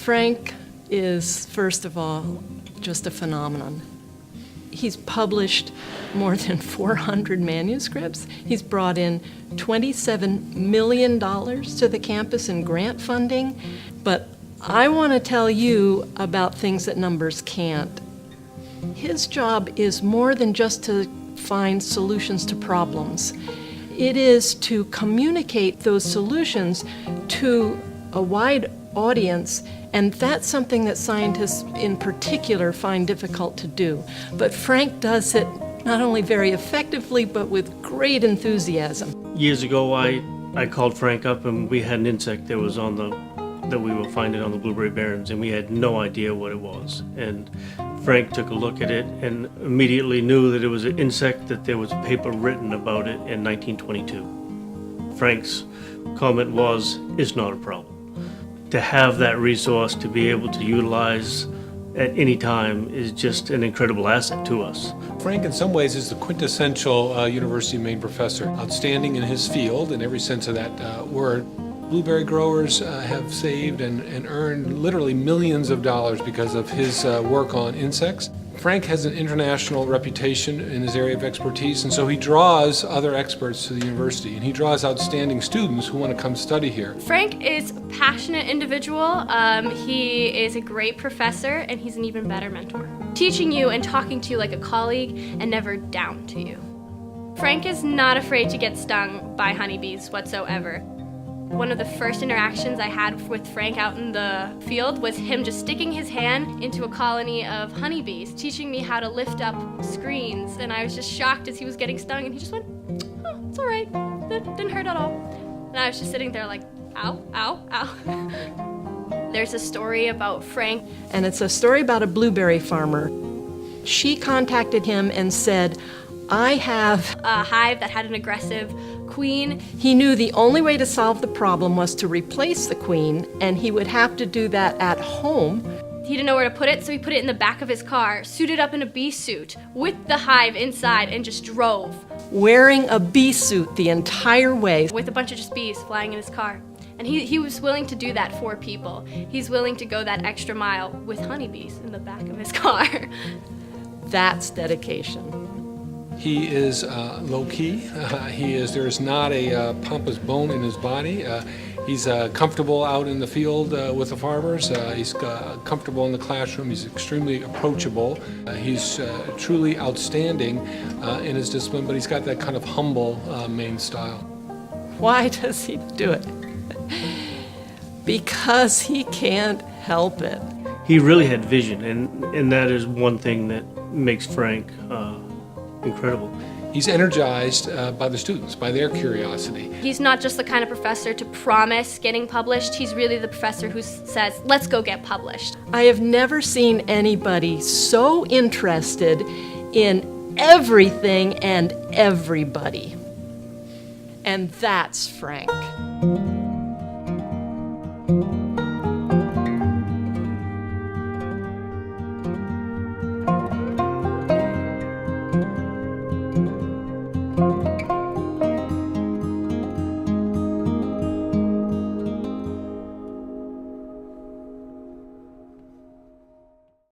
Frank is, first of all, just a phenomenon. He's published more than 400 manuscripts. He's brought in $27 million to the campus in grant funding. But I want to tell you about things that numbers can't. His job is more than just to find solutions to problems. It is to communicate those solutions to a wide audience, and that's something that scientists in particular find difficult to do. But Frank does it not only very effectively, but with great enthusiasm. Years ago, I called Frank up, and we had an insect that was that we were finding on the blueberry barrens, and we had no idea what it was. And Frank took a look at it and immediately knew that it was an insect, that there was a paper written about it in 1922. Frank's comment was, "It's not a problem." To have that resource to be able to utilize at any time is just an incredible asset to us. Frank, in some ways, is the quintessential University of Maine professor, outstanding in his field in every sense of that word. Blueberry growers have saved and earned literally millions of dollars because of his work on insects. Frank has an international reputation in his area of expertise, and so he draws other experts to the university, and he draws outstanding students who want to come study here. Frank is a passionate individual. He is a great professor, and he's an even better mentor. Teaching you and talking to you like a colleague and never down to you. Frank is not afraid to get stung by honeybees whatsoever. One of the first interactions I had with Frank out in the field was him just sticking his hand into a colony of honeybees, teaching me how to lift up screens, and I was just shocked as he was getting stung, and he just went, "Oh, it's all right, that didn't hurt at all." And I was just sitting there like, ow, ow, ow. There's a story about Frank. And it's a story about a blueberry farmer. She contacted him and said, "I have A hive that had an aggressive queen." He knew the only way to solve the problem was to replace the queen, and he would have to do that at home. He didn't know where to put it, so he put it in the back of his car, suited up in a bee suit with the hive inside, and just drove. Wearing a bee suit the entire way. With a bunch of just bees flying in his car. And he was willing to do that for people. He's willing to go that extra mile with honeybees in the back of his car. That's dedication. He is low-key. There is not a pompous bone in his body. He's comfortable out in the field with the farmers. He's comfortable in the classroom. He's extremely approachable. He's truly outstanding in his discipline, but he's got that kind of humble Maine style. Why does he do it? Because he can't help it. He really had vision, and that is one thing that makes Frank incredible. He's energized by the students, by their curiosity. He's not just the kind of professor to promise getting published. He's really the professor who says, let's go get published. I have never seen anybody so interested in everything and everybody. And that's Frank.